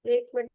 एक minute.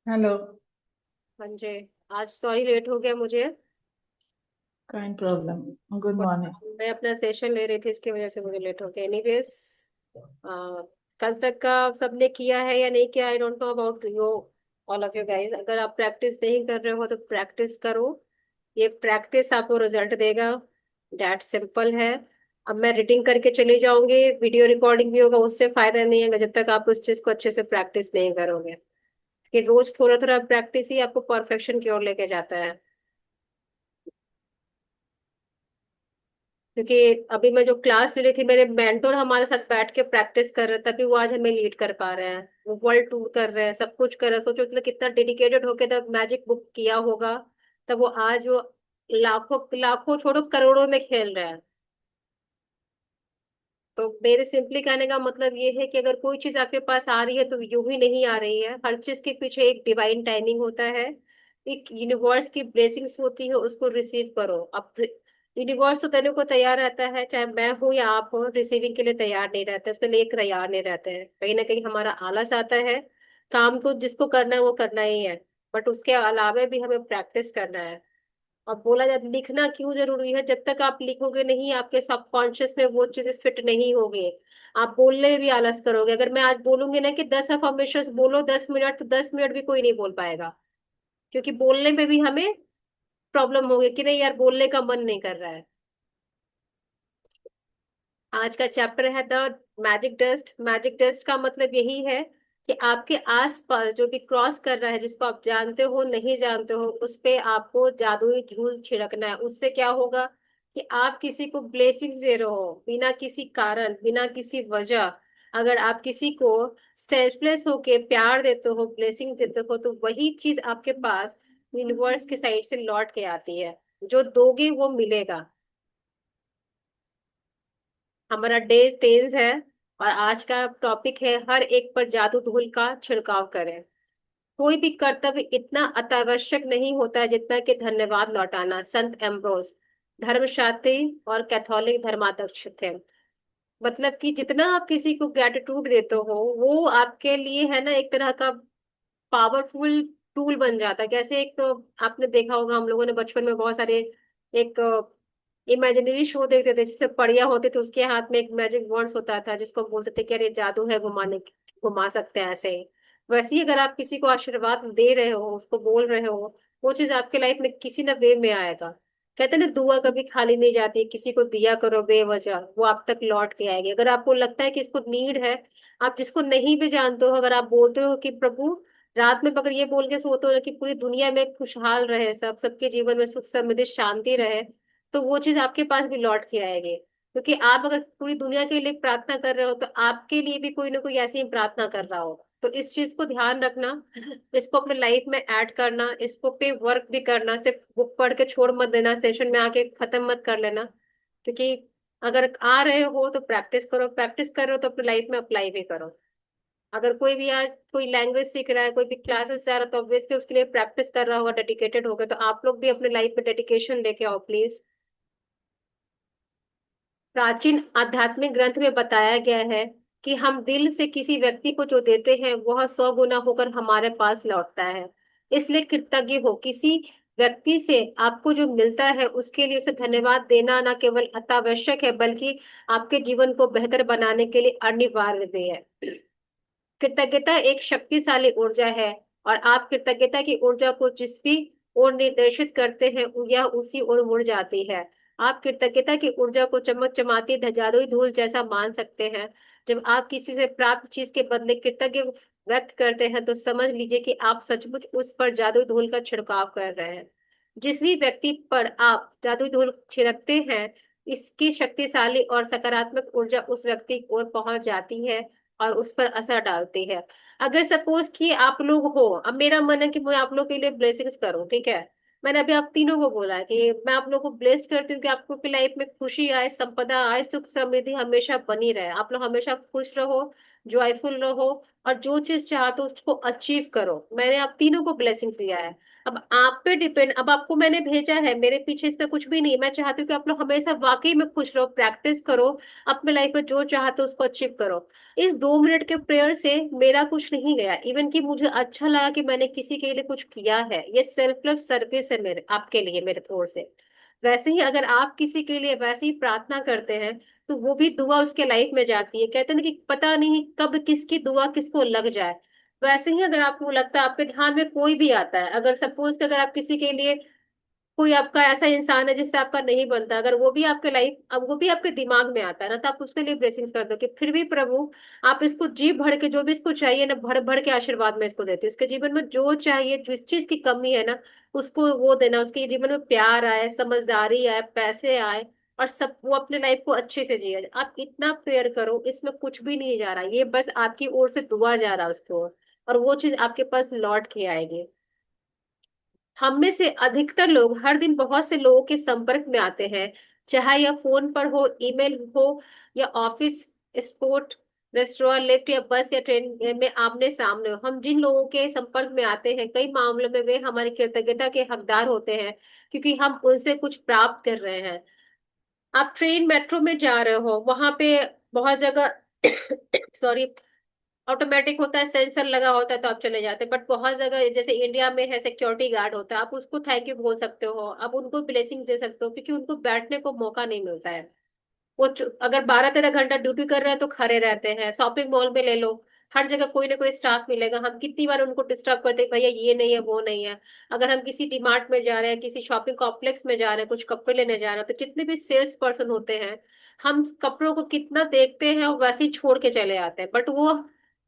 Hello. हाँ जी। आज सॉरी लेट हो गया मुझे। Kind problem. Good morning. मैं अपना सेशन ले रही थी, इसकी वजह से मुझे लेट हो गया। एनीवेज, कल तक का सबने किया है या नहीं किया, I don't know about you, all of you guys. अगर आप प्रैक्टिस नहीं कर रहे हो तो प्रैक्टिस करो। ये प्रैक्टिस आपको रिजल्ट देगा। डैट सिंपल है। अब मैं रीडिंग करके चली जाऊंगी, वीडियो रिकॉर्डिंग भी होगा, उससे फायदा नहीं है जब तक आप उस चीज को अच्छे से प्रैक्टिस नहीं करोगे। कि रोज थोड़ा थोड़ा प्रैक्टिस ही आपको परफेक्शन की ओर लेके जाता है। क्योंकि अभी मैं जो क्लास ले रही थी, मेरे मेंटोर हमारे साथ बैठ के प्रैक्टिस कर रहे, तभी वो आज हमें लीड कर पा रहे हैं। वो वर्ल्ड टूर कर रहे हैं, सब कुछ कर रहे हैं। सोचो मतलब कितना डेडिकेटेड होके तब मैजिक बुक किया होगा। तब वो आज वो लाखों लाखों छोड़ो करोड़ों में खेल रहे हैं। तो मेरे सिंपली कहने का मतलब ये है कि अगर कोई चीज आपके पास आ रही है तो यूं ही नहीं आ रही है। हर चीज के पीछे एक डिवाइन टाइमिंग होता है। एक यूनिवर्स की ब्लेसिंग्स होती है, उसको रिसीव करो। अब यूनिवर्स तो देने को तैयार रहता है, चाहे मैं हूं या आप हो, रिसीविंग के लिए तैयार नहीं रहते, उसके लिए एक तैयार नहीं रहते हैं। कहीं ना कहीं हमारा आलस आता है। काम तो जिसको करना है वो करना ही है, बट उसके अलावा भी हमें प्रैक्टिस करना है। और बोला जाता, लिखना क्यों जरूरी है? जब तक आप लिखोगे नहीं, आपके सबकॉन्शियस में वो चीजें फिट नहीं होगी। आप बोलने में भी आलस करोगे। अगर मैं आज बोलूंगी ना कि 10 अफर्मेशंस बोलो 10 मिनट, तो 10 मिनट भी कोई नहीं बोल पाएगा। क्योंकि बोलने में भी हमें प्रॉब्लम होगी कि नहीं यार, बोलने का मन नहीं कर रहा है। आज का चैप्टर है the magic dust. Magic dust का मतलब यही है कि आपके आसपास जो भी क्रॉस कर रहा है, जिसको आप जानते हो नहीं जानते हो, उस पे आपको जादुई धूल छिड़कना है। उससे क्या होगा कि आप किसी को ब्लेसिंग्स दे रहे हो बिना किसी कारण, बिना किसी वजह। अगर आप किसी को सेल्फलेस होके प्यार देते हो, ब्लेसिंग देते हो, तो वही चीज आपके पास यूनिवर्स के साइड से लौट के आती है। जो दोगे वो मिलेगा। हमारा डे टेंस है, और आज का टॉपिक है हर एक पर जादू धूल का छिड़काव करें। कोई भी कर्तव्य इतना अत्यावश्यक नहीं होता है जितना कि धन्यवाद लौटाना। संत एम्ब्रोस धर्मशास्त्री और कैथोलिक धर्माध्यक्ष थे। मतलब कि जितना आप किसी को ग्रेटिट्यूड देते हो वो आपके लिए है ना एक तरह का पावरफुल टूल बन जाता है। कैसे, एक तो आपने देखा होगा हम लोगों ने बचपन में बहुत सारे एक इमेजिनरी शो देखते थे जिससे पढ़िया होते थे, उसके हाथ में एक मैजिक वॉन्ड्स होता था जिसको बोलते थे कि अरे जादू है, घुमा सकते हैं ऐसे ही। वैसे ही अगर आप किसी को आशीर्वाद दे रहे हो, उसको बोल रहे हो, वो चीज आपके लाइफ में किसी न वे में आएगा। कहते हैं ना, दुआ कभी खाली नहीं जाती, किसी को दिया करो बेवजह, वो आप तक लौट के आएगी। अगर आपको लगता है कि इसको नीड है, आप जिसको नहीं भी जानते हो, अगर आप बोलते हो कि प्रभु, रात में अगर ये बोल के सोते हो ना कि पूरी दुनिया में खुशहाल रहे, सबके जीवन में सुख समृद्धि शांति रहे, तो वो चीज आपके पास भी लौट के आएगी। क्योंकि आप अगर पूरी दुनिया के लिए प्रार्थना कर रहे हो तो आपके लिए भी कोई ना कोई ऐसी ही प्रार्थना कर रहा होगा। तो इस चीज को ध्यान रखना, इसको अपने लाइफ में ऐड करना, इसको पे वर्क भी करना। सिर्फ बुक पढ़ के छोड़ मत देना, सेशन में आके खत्म मत कर लेना। क्योंकि अगर आ रहे हो तो प्रैक्टिस करो, प्रैक्टिस कर रहे हो तो अपने लाइफ में अप्लाई भी करो। अगर कोई भी आज कोई लैंग्वेज सीख रहा है, कोई भी क्लासेस जा रहा है, तो ऑब्वियसली उसके लिए प्रैक्टिस कर रहा होगा, डेडिकेटेड होगा। तो आप लोग भी अपने लाइफ में डेडिकेशन लेके आओ प्लीज। प्राचीन आध्यात्मिक ग्रंथ में बताया गया है कि हम दिल से किसी व्यक्ति को जो देते हैं वह 100 गुना होकर हमारे पास लौटता है। इसलिए कृतज्ञ हो, किसी व्यक्ति से आपको जो मिलता है उसके लिए उसे धन्यवाद देना न केवल अत्यावश्यक है बल्कि आपके जीवन को बेहतर बनाने के लिए अनिवार्य भी है। कृतज्ञता एक शक्तिशाली ऊर्जा है, और आप कृतज्ञता की ऊर्जा को जिस भी ओर निर्देशित करते हैं यह उसी ओर मुड़ जाती है। आप कृतज्ञता की ऊर्जा को चमक चमाती जादुई धूल जैसा मान सकते हैं। जब आप किसी से प्राप्त चीज के बदले कृतज्ञ व्यक्त करते हैं तो समझ लीजिए कि आप सचमुच उस पर जादुई धूल का छिड़काव कर रहे हैं। जिस भी व्यक्ति पर आप जादुई धूल छिड़कते हैं, इसकी शक्तिशाली और सकारात्मक ऊर्जा उस व्यक्ति की ओर पहुंच जाती है और उस पर असर डालती है। अगर सपोज कि आप लोग हो, अब मेरा मन है कि मैं आप लोग के लिए ब्लेसिंग्स करूं, ठीक है। मैंने अभी आप तीनों को बोला है कि मैं आप लोगों को ब्लेस करती हूँ कि आपको की लाइफ में खुशी आए, संपदा आए, सुख समृद्धि हमेशा बनी रहे, आप लोग हमेशा खुश रहो, जॉयफुल रहो, और जो चीज चाहते हो उसको अचीव करो। मैंने आप तीनों को ब्लेसिंग दिया है। अब आप पे डिपेंड, अब आपको मैंने भेजा है, मेरे पीछे इसमें कुछ भी नहीं। मैं चाहती हूँ कि आप लोग हमेशा वाकई में खुश रहो, प्रैक्टिस करो, अपने लाइफ में जो चाहते हो उसको अचीव करो। इस 2 मिनट के प्रेयर से मेरा कुछ नहीं गया, इवन कि मुझे अच्छा लगा कि मैंने किसी के लिए कुछ किया है। ये सेल्फ लव सर्विस है मेरे आपके लिए, मेरे ओर से। वैसे ही अगर आप किसी के लिए वैसे ही प्रार्थना करते हैं तो वो भी दुआ उसके लाइफ में जाती है। कहते हैं ना कि पता नहीं कब किसकी दुआ किसको लग जाए। वैसे ही अगर आपको लगता है, आपके ध्यान में कोई भी आता है, अगर सपोज कि अगर आप किसी के लिए, कोई आपका ऐसा इंसान है जिससे आपका नहीं बनता, अगर वो भी आपके लाइफ, अब वो भी आपके दिमाग में आता है ना, तो आप उसके लिए ब्लेसिंग्स कर दो कि फिर भी प्रभु, आप इसको जी भर के, जो भी इसको चाहिए ना, भर भर के आशीर्वाद में इसको देती हूँ। उसके जीवन में जो चाहिए, जिस चीज की कमी है ना, उसको वो देना। उसके जीवन में प्यार आए, समझदारी आए, पैसे आए, और सब वो अपने लाइफ को अच्छे से जिए। आप इतना प्रेयर करो, इसमें कुछ भी नहीं जा रहा, ये बस आपकी ओर से दुआ जा रहा है उसकी ओर, और वो चीज आपके पास लौट के आएगी। हम में से अधिकतर लोग हर दिन बहुत से लोगों के संपर्क में आते हैं, चाहे यह फोन पर हो, ईमेल हो, या ऑफिस, स्पोर्ट, रेस्टोरेंट, लिफ्ट या बस या ट्रेन में आमने सामने हो। हम जिन लोगों के संपर्क में आते हैं कई मामलों में वे हमारी कृतज्ञता के हकदार होते हैं, क्योंकि हम उनसे कुछ प्राप्त कर रहे हैं। आप ट्रेन मेट्रो में जा रहे हो, वहां पे बहुत जगह सॉरी, ऑटोमेटिक होता है, सेंसर लगा होता है तो आप चले जाते हैं। बट बहुत जगह जैसे इंडिया में है, सिक्योरिटी गार्ड होता है, आप उसको थैंक यू बोल सकते हो, आप उनको ब्लेसिंग दे सकते हो, क्योंकि उनको बैठने को मौका नहीं मिलता है। वो अगर 12-13 घंटा ड्यूटी कर रहे हैं तो खड़े रहते हैं। शॉपिंग मॉल में ले लो, हर जगह कोई ना कोई स्टाफ मिलेगा, हम कितनी बार उनको डिस्टर्ब करते हैं, भैया ये नहीं है वो नहीं है। अगर हम किसी डीमार्ट में जा रहे हैं, किसी शॉपिंग कॉम्प्लेक्स में जा रहे हैं, कुछ कपड़े लेने जा रहे हैं, तो जितने भी सेल्स पर्सन होते हैं, हम कपड़ों को कितना देखते हैं और वैसे ही छोड़ के चले आते हैं। बट वो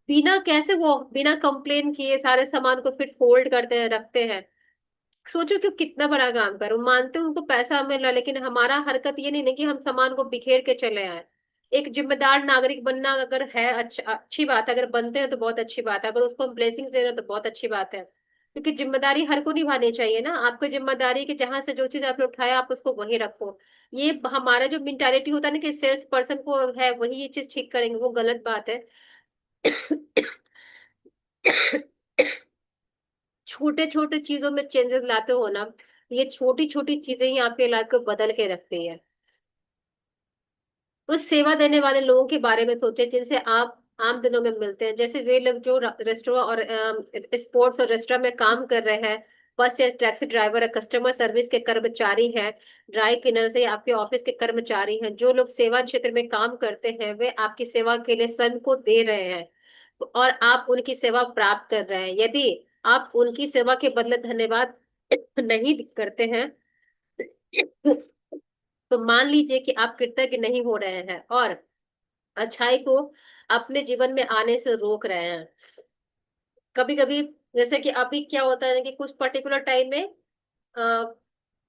बिना, कैसे वो बिना कंप्लेन किए सारे सामान को फिर फोल्ड करते हैं, रखते हैं। सोचो कि कितना बड़ा काम करो, मानते हैं उनको पैसा मिल रहा है, लेकिन हमारा हरकत ये नहीं ना कि हम सामान को बिखेर के चले आए। एक जिम्मेदार नागरिक बनना अगर है, अच्छा, अच्छी बात है, अगर बनते हैं तो बहुत अच्छी बात है, अगर उसको हम ब्लेसिंग्स दे रहे हैं तो बहुत अच्छी बात है। क्योंकि जिम्मेदारी हर को निभानी चाहिए ना। आपकी जिम्मेदारी कि जहां से जो चीज आपने उठाया आप उसको वही रखो। ये हमारा जो मेंटालिटी होता है ना कि सेल्स पर्सन को है वही ये चीज ठीक करेंगे, वो गलत बात है। छोटे छोटे चीजों में चेंजेस लाते हो ना, ये छोटी छोटी चीजें ही आपके लाइफ को बदल के रखती है। उस सेवा देने वाले लोगों के बारे में सोचे जिनसे आप आम दिनों में मिलते हैं। जैसे वे लोग जो रेस्टोरेंट और स्पोर्ट्स और रेस्टोरेंट में काम कर रहे हैं, बस या टैक्सी ड्राइवर है, कस्टमर सर्विस के कर्मचारी हैं, ड्राई क्लीनर से आपके ऑफिस के कर्मचारी हैं, जो लोग सेवा क्षेत्र में काम करते हैं, वे आपकी सेवा के लिए स्वयं को दे रहे हैं और आप उनकी सेवा प्राप्त कर रहे हैं। यदि आप उनकी सेवा के बदले धन्यवाद नहीं करते हैं तो मान लीजिए कि आप कृतज्ञ नहीं हो रहे हैं और अच्छाई को अपने जीवन में आने से रोक रहे हैं। कभी कभी जैसे कि अभी क्या होता है ना कि कुछ पर्टिकुलर टाइम में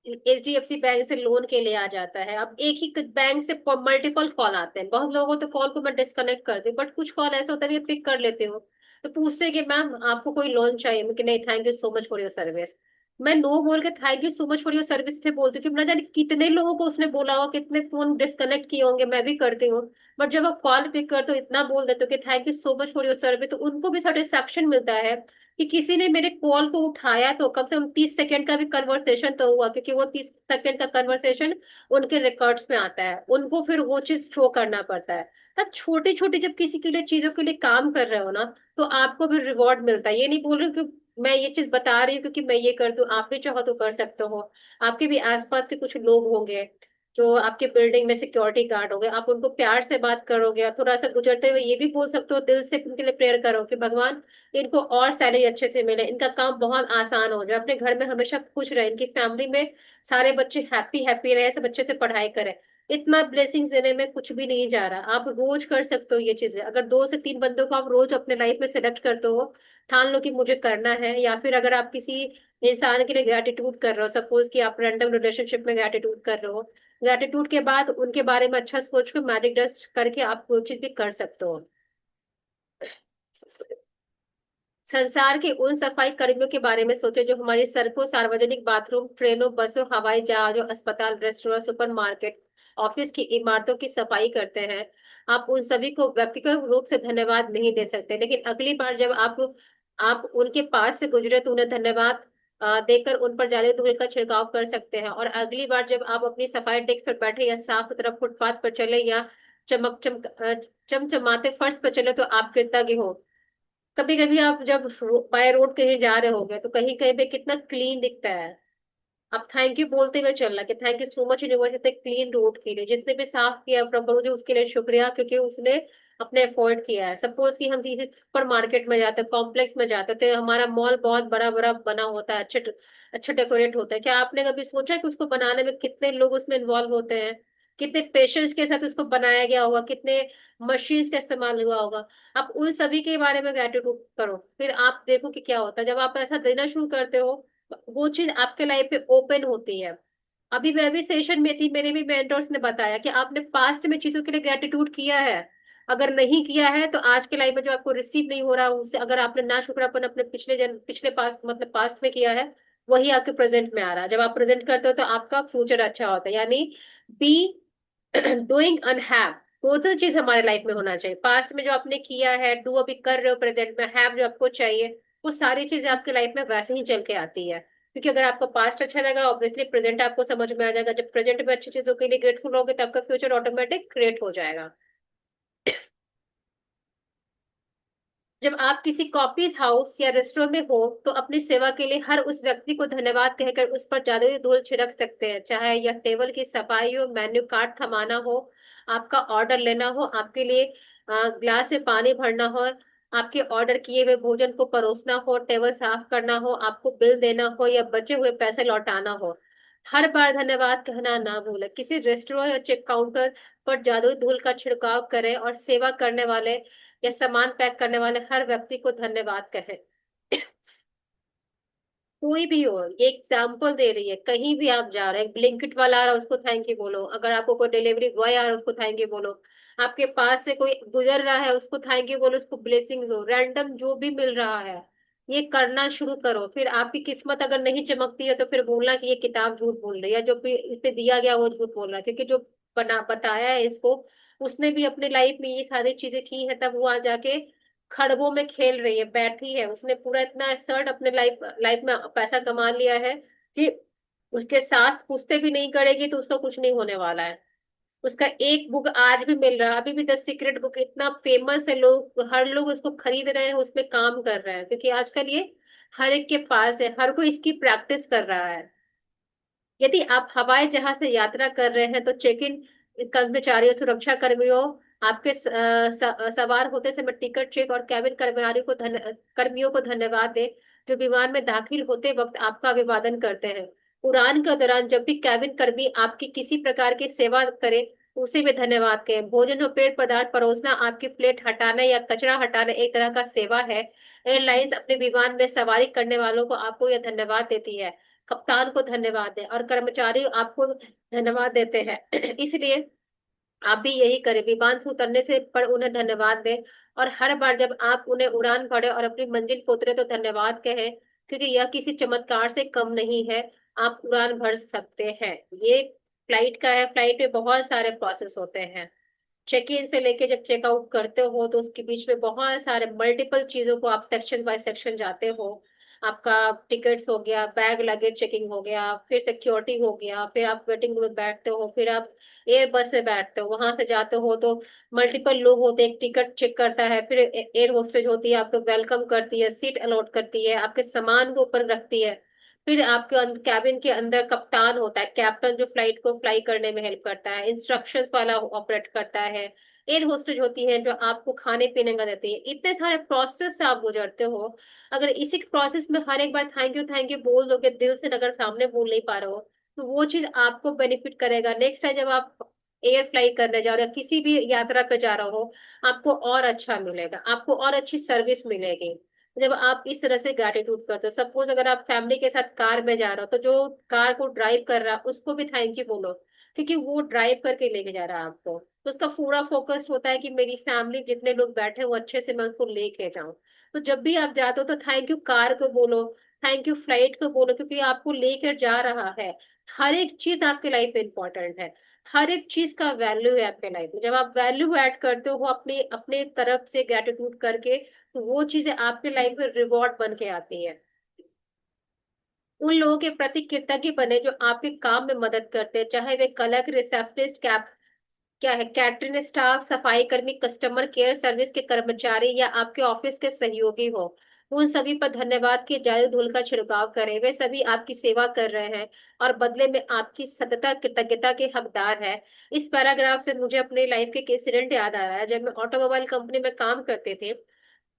एचडीएफसी बैंक से लोन के लिए आ जाता है। अब एक ही बैंक से मल्टीपल कॉल आते हैं, बहुत लोगों तो कॉल को मैं डिस्कनेक्ट कर दूं, बट कुछ कॉल ऐसा होता है पिक कर लेते हो। तो पूछते हैं कि मैम आपको कोई लोन चाहिए, मैं कि नहीं, thank you so much for your service. मैं नो बोल के thank you so much for your service से बोलती हूँ कि ना जाने कितने लोगों को उसने बोला हो, कितने फोन डिस्कनेक्ट किए होंगे, मैं भी करती हूँ। बट जब आप कॉल पिक करते हो इतना बोल देते हो कि thank you so much for your service, तो उनको भी सेटिस्फेक्शन मिलता है कि किसी ने मेरे कॉल को उठाया, तो कम से कम 30 सेकंड का भी कन्वर्सेशन तो हुआ, क्योंकि वो 30 सेकंड का कन्वर्सेशन उनके रिकॉर्ड्स में आता है, उनको फिर वो चीज शो करना पड़ता है। तब छोटी छोटी जब किसी के लिए चीजों के लिए काम कर रहे हो ना, तो आपको भी रिवॉर्ड मिलता है। ये नहीं बोल रही हूँ कि मैं ये चीज बता रही हूँ क्योंकि मैं ये कर दूं, आप भी चाहो तो कर सकते हो। आपके भी आसपास के कुछ लोग होंगे जो आपके बिल्डिंग में सिक्योरिटी गार्ड होंगे, आप उनको प्यार से बात करोगे और थोड़ा सा गुजरते हुए ये भी बोल सकते हो, दिल से उनके लिए प्रेयर करो कि भगवान इनको और सैलरी अच्छे से मिले, इनका काम बहुत आसान हो जाए, अपने घर में हमेशा खुश रहे, इनकी फैमिली में सारे बच्चे हैप्पी हैप्पी रहे, सब अच्छे से पढ़ाई करें। इतना ब्लेसिंग्स देने में कुछ भी नहीं जा रहा, आप रोज कर सकते हो ये चीजें। अगर 2 से 3 बंदों को आप रोज अपने लाइफ में सिलेक्ट करते हो, ठान लो कि मुझे करना है, या फिर अगर आप किसी इंसान के लिए ग्रेटिट्यूड कर रहे हो, सपोज कि आप रैंडम रिलेशनशिप में ग्रेटिट्यूड कर रहे हो, ग्रेटिट्यूड के बाद उनके बारे में अच्छा सोच के मैजिक डस्ट करके आप वो चीज भी कर सकते हो। संसार के उन सफाई कर्मियों के बारे में सोचो जो हमारी सड़कों, सार्वजनिक बाथरूम, ट्रेनों, बसों, हवाई जहाजों, अस्पताल, रेस्टोरेंट, सुपरमार्केट, ऑफिस की इमारतों की सफाई करते हैं। आप उन सभी को व्यक्तिगत रूप से धन्यवाद नहीं दे सकते, लेकिन अगली बार जब आप उनके पास से गुजरे तो उन्हें धन्यवाद देकर उन पर जादुई धूल का छिड़काव कर सकते हैं। और अगली बार जब आप अपनी सफाई डेस्क पर बैठे या साफ सुथरा फुटपाथ पर चले या चमचमाते फर्श पर चले तो आप कृतज्ञ हो। कभी कभी आप जब बाय रोड कहीं जा रहे होगे तो कहीं कहीं पे कितना क्लीन दिखता है, आप थैंक यू बोलते हुए चलना कि thank you so much university clean road के लिए, जिसने भी साफ किया प्रॉपर मुझे उसके लिए शुक्रिया, क्योंकि उसने अपने एफर्ट किया है। सपोज कि हम किसी सुपर मार्केट में जाते हैं, कॉम्प्लेक्स में जाते हैं, तो हमारा मॉल बहुत बड़ा बड़ा बना होता है, अच्छे अच्छा डेकोरेट होता है। क्या आपने कभी सोचा कि उसको बनाने में कितने लोग उसमें इन्वॉल्व होते हैं, कितने पेशेंस के साथ उसको बनाया गया होगा, कितने मशीन्स का इस्तेमाल हुआ होगा। आप उन सभी के बारे में ग्रेटिट्यूड करो, फिर आप देखो कि क्या होता है जब आप ऐसा देना शुरू करते हो, वो चीज आपके लाइफ पे ओपन होती है। अभी मैं भी सेशन में थी, मेरे भी मेंटर्स ने बताया कि आपने पास्ट में चीजों के लिए ग्रेटिट्यूड किया है, अगर नहीं किया है तो आज के लाइफ में जो आपको रिसीव नहीं हो रहा उससे अगर आपने ना शुक्रापन अपने पिछले पास्ट मतलब पास्ट में किया है, वही आपके प्रेजेंट में आ रहा है। जब आप प्रेजेंट करते हो तो आपका फ्यूचर अच्छा होता है। यानी बी डूइंग एंड हैव, दो दो चीज हमारे लाइफ में होना चाहिए। पास्ट में जो आपने किया है, डू अभी कर रहे हो, प्रेजेंट में हैव जो आपको चाहिए, वो सारी चीजें आपके लाइफ में वैसे ही चल के आती है। क्योंकि अगर आपका पास्ट अच्छा लगा, ऑब्वियसली प्रेजेंट आपको समझ में आ जाएगा, जब प्रेजेंट में अच्छी चीजों के लिए ग्रेटफुल होगे तो आपका फ्यूचर ऑटोमेटिक क्रिएट हो जाएगा। जब आप किसी कॉफी हाउस या रेस्टोरेंट में हो तो अपनी सेवा के लिए हर उस व्यक्ति को धन्यवाद कहकर उस पर जादुई धूल छिड़क सकते हैं, चाहे यह टेबल की सफाई हो, मेन्यू कार्ड थमाना हो, आपका ऑर्डर लेना हो, आपके लिए ग्लास से पानी भरना हो, आपके ऑर्डर किए हुए भोजन को परोसना हो, टेबल साफ करना हो, आपको बिल देना हो या बचे हुए पैसे लौटाना हो। हर बार धन्यवाद कहना ना भूलें। किसी रेस्टोरेंट या चेक काउंटर पर जादुई धूल का छिड़काव करें और सेवा करने वाले या सामान पैक करने वाले हर व्यक्ति को धन्यवाद कहें। कोई भी हो, ये एग्जाम्पल दे रही है, कहीं भी आप जा रहे हैं, ब्लिंकिट वाला आ रहा है उसको थैंक यू बोलो, अगर आपको कोई डिलीवरी बॉय आ रहा है उसको थैंक यू बोलो, आपके पास से कोई गुजर रहा है उसको थैंक यू बोलो, उसको ब्लेसिंग्स हो, रैंडम जो भी मिल रहा है ये करना शुरू करो। फिर आपकी किस्मत अगर नहीं चमकती है तो फिर बोलना कि ये किताब झूठ बोल रही है, जो भी इस पे दिया गया वो झूठ बोल रहा है, क्योंकि जो बताया है इसको, उसने भी अपने लाइफ में ये सारी चीजें की है, तब वो आ जाके खड़बों में खेल रही है, बैठी है, उसने पूरा इतना एसर्ट अपने लाइफ लाइफ में पैसा कमा लिया है कि उसके साथ पूछते भी नहीं करेगी तो उसका कुछ नहीं होने वाला है। उसका एक बुक आज भी मिल रहा है, अभी भी द सीक्रेट बुक इतना फेमस है, लोग हर लोग उसको खरीद रहे हैं, उसमें काम कर रहे हैं, क्योंकि आजकल ये हर एक के पास है, हर कोई इसकी प्रैक्टिस कर रहा है। यदि आप हवाई जहाज से यात्रा कर रहे हैं तो चेक इन कर्मचारियों, सुरक्षा कर्मियों, आपके सवार होते समय टिकट चेक और कैबिन कर्मचारियों को कर्मियों को धन्यवाद दें, जो विमान में दाखिल होते वक्त आपका अभिवादन करते हैं। उड़ान के दौरान जब भी कैबिन कर्मी आपकी किसी प्रकार की सेवा करे, उसे भी धन्यवाद कहें। भोजन और पेय पदार्थ परोसना, आपकी प्लेट हटाना या कचरा हटाना एक तरह का सेवा है। एयरलाइंस अपने विमान में सवारी करने वालों को आपको यह धन्यवाद देती है। कप्तान को धन्यवाद दें और कर्मचारी आपको धन्यवाद देते हैं। इसलिए आप भी यही करें, विमान से उतरने से पर उन्हें धन्यवाद दें, और हर बार जब आप उन्हें उड़ान भरे और अपनी मंजिल को उतरे तो धन्यवाद कहें, क्योंकि यह किसी चमत्कार से कम नहीं है। आप उड़ान भर सकते हैं। ये फ्लाइट का है। फ्लाइट में बहुत सारे प्रोसेस होते हैं। चेक इन से लेके जब चेकआउट करते हो तो उसके बीच में बहुत सारे मल्टीपल चीजों को आप सेक्शन बाय सेक्शन जाते हो। आपका टिकट्स हो गया, बैग लगेज चेकिंग हो गया, फिर सिक्योरिटी हो गया, फिर आप वेटिंग रूम में बैठते हो, फिर आप एयर बस से बैठते हो, वहां से जाते हो तो मल्टीपल लोग होते हैं, एक टिकट चेक करता है, फिर एयर होस्टेज होती है, आपको वेलकम करती है, सीट अलॉट करती है, आपके सामान को ऊपर रखती है। फिर आपके कैबिन के अंदर कप्तान होता है, कैप्टन, जो फ्लाइट को फ्लाई करने में हेल्प करता है, इंस्ट्रक्शंस वाला ऑपरेट करता है। एयर होस्टेज होती है जो आपको खाने पीने का देती है। इतने सारे प्रोसेस से आप गुजरते हो। अगर इसी प्रोसेस में हर एक बार थैंक यू बोल दोगे दिल से, अगर सामने बोल नहीं पा रहे हो, तो वो चीज आपको बेनिफिट करेगा। नेक्स्ट टाइम जब आप एयर फ्लाई करने जा रहे हो या किसी भी यात्रा पे जा रहे हो, आपको और अच्छा मिलेगा, आपको और अच्छी सर्विस मिलेगी जब आप इस तरह से ग्रैटिट्यूड करते हो। सपोज अगर आप फैमिली के साथ कार में जा रहे हो, तो जो कार को ड्राइव कर रहा है उसको भी थैंक यू बोलो, क्योंकि वो ड्राइव करके लेके जा रहा है आपको। तो उसका पूरा फोकस होता है कि मेरी फैमिली जितने लोग बैठे हैं वो अच्छे से मैं उनको लेके जाऊं। तो जब भी आप जाते हो तो थैंक यू कार को बोलो, थैंक यू फ्लाइट को बोलो, क्योंकि आपको लेकर जा रहा है। हर एक चीज आपके लाइफ में इंपॉर्टेंट है। हर एक चीज का वैल्यू है आपके लाइफ में। जब आप वैल्यू ऐड करते हो अपने अपने तरफ से ग्रेटिट्यूड करके, तो वो चीजें आपके लाइफ में रिवॉर्ड बन के आती है। उन लोगों के प्रति कृतज्ञ बने जो आपके काम में मदद करते हैं, चाहे वे क्लर्क, रिसेप्शनिस्ट, क्या है, कैटरिंग स्टाफ, सफाई कर्मी, कस्टमर केयर सर्विस के कर्मचारी या आपके ऑफिस के सहयोगी हो। उन सभी पर धन्यवाद की जादू धूल का छिड़काव करें। वे सभी आपकी सेवा कर रहे हैं और बदले में आपकी सतत कृतज्ञता के हकदार है। इस पैराग्राफ से मुझे अपने लाइफ के इंसिडेंट याद आ रहा है। जब मैं ऑटोमोबाइल कंपनी में काम करते थे,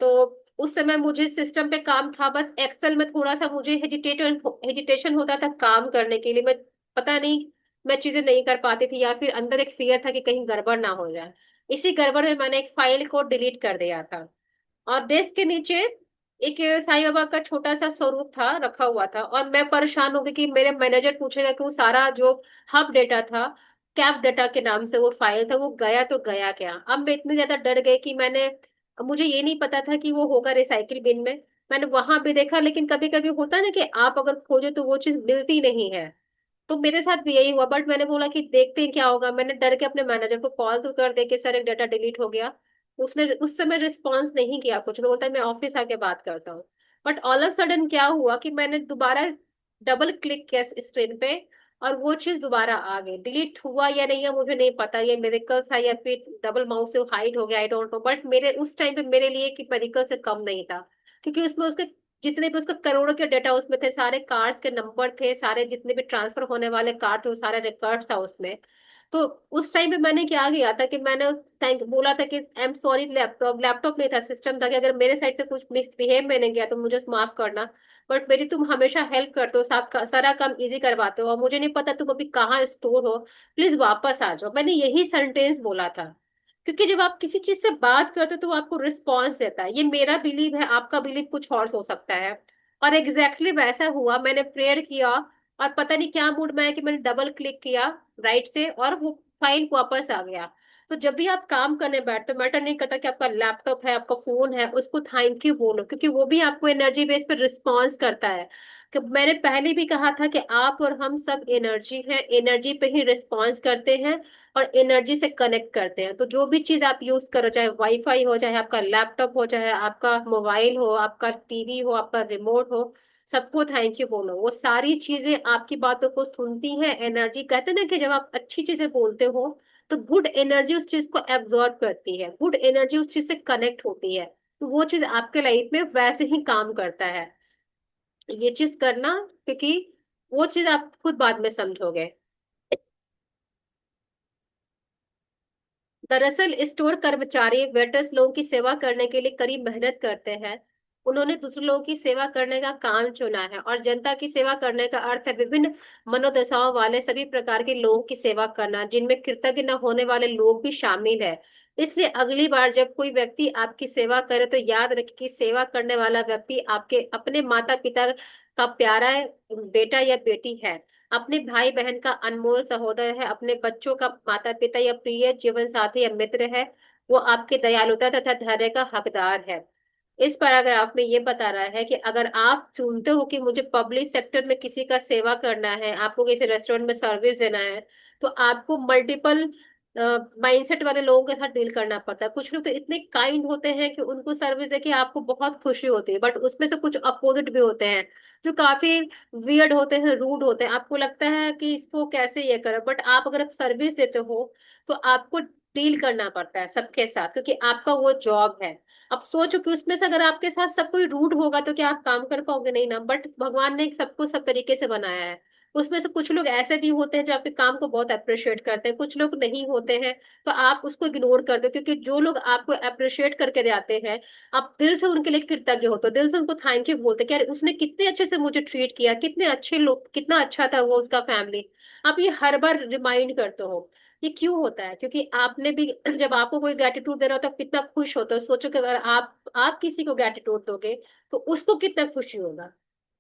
तो उस समय मुझे सिस्टम पे काम था, बस एक्सेल में थोड़ा सा मुझे हेजिटेशन होता था काम करने के लिए। मैं, पता नहीं, मैं चीजें नहीं कर पाती थी, या फिर अंदर एक फियर था कि कहीं गड़बड़ ना हो जाए। इसी गड़बड़ में मैंने एक फाइल को डिलीट कर दिया था, और डेस्क के नीचे एक साईं बाबा का छोटा सा स्वरूप था, रखा हुआ था, और मैं परेशान हो गई कि मेरे मैनेजर पूछेगा कि वो सारा जो हब डेटा था, कैप डेटा के नाम से वो फाइल था, वो गया तो गया क्या। अब मैं इतनी ज्यादा डर गई कि मैंने, मुझे ये नहीं पता था कि वो होगा रिसाइकिल बिन में। मैंने वहां भी देखा, लेकिन कभी कभी होता है ना कि आप अगर खोजो तो वो चीज मिलती नहीं है। तो मेरे साथ भी यही हुआ, बट मैंने बोला कि देखते हैं क्या होगा। मैंने डर के अपने मैनेजर को कॉल तो कर दे कि सर एक डाटा डिलीट हो गया। उसने उस समय रिस्पॉन्स नहीं किया कुछ, वो बोलता है मैं ऑफिस आके बात करता हूँ। बट ऑल ऑफ सडन क्या हुआ कि मैंने दोबारा डबल क्लिक किया स्क्रीन पे, और वो चीज दोबारा आ गई। डिलीट हुआ या नहीं है मुझे नहीं पता, ये मेरिकल था या फिर डबल माउस से हाइड हो गया, आई डोंट नो। बट मेरे उस टाइम पे मेरे लिए कि मेरिकल से कम नहीं था, क्योंकि उसमें उसके जितने भी उसका करोड़ों के डेटा उसमें थे, सारे कार्ड्स के नंबर थे, सारे जितने भी ट्रांसफर होने वाले कार्ड थे वो सारे रिकॉर्ड था उसमें। तो उस टाइम पे मैंने क्या किया था कि मैंने थैंक बोला था कि I am sorry, laptop laptop नहीं था, सिस्टम था, कि अगर मेरे साइड से कुछ मिसबिहेव मैंने किया तो मुझे माफ करना। बट मेरी तुम हमेशा हेल्प करते हो, सारा काम इजी करवाते हो, और मुझे नहीं पता तुम अभी कहाँ स्टोर हो, प्लीज वापस आ जाओ। मैंने यही सेंटेंस बोला था, क्योंकि जब आप किसी चीज से बात करते हो तो वो आपको रिस्पॉन्स देता है। ये मेरा बिलीव है, आपका बिलीव कुछ और हो सकता है। और एग्जैक्टली वैसा हुआ, मैंने प्रेयर किया, और पता नहीं क्या मूड में है कि मैंने डबल क्लिक किया राइट से, और वो फाइल वापस आ गया। तो जब भी आप काम करने बैठते हो, मैटर नहीं करता कि आपका लैपटॉप है, आपका फोन है, उसको थैंक यू बोलो, क्योंकि वो भी आपको एनर्जी बेस पर रिस्पॉन्स करता है। कि मैंने पहले भी कहा था कि आप और हम सब एनर्जी हैं, एनर्जी पे ही रिस्पॉन्स करते हैं और एनर्जी से कनेक्ट करते हैं। तो जो भी चीज आप यूज करो, चाहे वाईफाई हो, चाहे आपका लैपटॉप हो, चाहे आपका मोबाइल हो, आपका टीवी हो, आपका रिमोट हो, सबको थैंक यू बोलो। वो सारी चीजें आपकी बातों को सुनती हैं। एनर्जी कहते हैं ना कि जब आप अच्छी चीजें बोलते हो तो गुड एनर्जी उस चीज को एब्जॉर्ब करती है, गुड एनर्जी उस चीज से कनेक्ट होती है, तो वो चीज आपके लाइफ में वैसे ही काम करता है। ये चीज करना, क्योंकि वो चीज आप खुद बाद में समझोगे। दरअसल स्टोर कर्मचारी वेटर्स लोगों की सेवा करने के लिए कड़ी मेहनत करते हैं। उन्होंने दूसरे लोगों की सेवा करने का काम चुना है, और जनता की सेवा करने का अर्थ है विभिन्न मनोदशाओं वाले सभी प्रकार के लोगों की सेवा करना, जिनमें कृतज्ञ न होने वाले लोग भी शामिल है। इसलिए अगली बार जब कोई व्यक्ति आपकी सेवा करे तो याद रखें कि सेवा करने वाला व्यक्ति आपके अपने माता पिता का प्यारा बेटा या बेटी है, अपने भाई बहन का अनमोल सहोदर है, अपने बच्चों का माता पिता या प्रिय जीवन साथी या मित्र है। वो आपके दयालुता तथा धैर्य का हकदार है। इस पैराग्राफ में ये बता रहा है कि अगर आप चुनते हो कि मुझे पब्लिक सेक्टर में किसी का सेवा करना है, आपको किसी रेस्टोरेंट में सर्विस देना है, तो आपको मल्टीपल माइंडसेट वाले लोगों के साथ डील करना पड़ता है। कुछ लोग तो इतने काइंड होते हैं कि उनको सर्विस देके आपको बहुत खुशी होती है, बट उसमें से कुछ अपोजिट भी होते हैं जो काफी वियर्ड होते हैं, रूड होते हैं, आपको लगता है कि इसको कैसे ये करें, बट आप अगर सर्विस देते हो तो आपको डील करना पड़ता है सबके साथ, क्योंकि आपका वो जॉब है। अब सोचो कि उसमें से अगर आपके साथ सब कोई रूड होगा तो क्या आप काम कर पाओगे? नहीं ना। बट भगवान ने सबको सब तरीके से बनाया है। उसमें से कुछ लोग ऐसे भी होते हैं जो आपके काम को बहुत अप्रिशिएट करते हैं, कुछ लोग नहीं होते हैं, तो आप उसको इग्नोर कर दो, क्योंकि जो लोग आपको अप्रिशिएट करके जाते हैं, आप दिल से उनके लिए कृतज्ञ होते हो, दिल से उनको थैंक यू बोलते हैं कि यार उसने कितने अच्छे से मुझे ट्रीट किया, कितने अच्छे लोग, कितना अच्छा था वो उसका फैमिली। आप ये हर बार रिमाइंड करते हो। ये क्यों होता है? क्योंकि आपने भी जब आपको कोई ग्रेटिट्यूड दे रहा होता है, कितना खुश होता है। सोचो कि अगर आप किसी को ग्रेटिट्यूड दोगे तो उसको कितना खुशी होगा।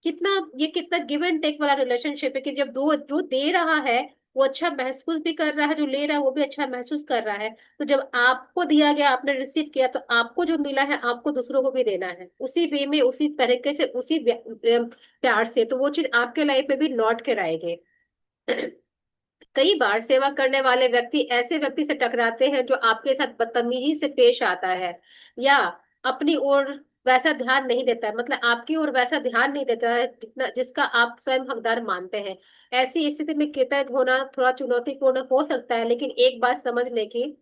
कितना, ये कितना गिव एंड टेक वाला रिलेशनशिप है कि जब दो जो दे रहा है वो अच्छा महसूस भी कर रहा है, जो ले रहा है वो भी अच्छा महसूस कर रहा है। तो जब आपको दिया गया, आपने रिसीव किया, तो आपको जो मिला है आपको दूसरों को भी देना है उसी वे में, उसी तरीके से, उसी प्यार से, तो वो चीज आपके लाइफ में भी लौट कर आएगी। कई बार सेवा करने वाले व्यक्ति ऐसे व्यक्ति से टकराते हैं जो आपके साथ बदतमीजी से पेश आता है, या अपनी ओर वैसा ध्यान नहीं देता है, मतलब आपकी ओर वैसा ध्यान नहीं देता है जितना जिसका आप स्वयं हकदार मानते हैं। ऐसी स्थिति में कृतज्ञ होना थोड़ा चुनौतीपूर्ण हो सकता है, लेकिन एक बात समझ ले कि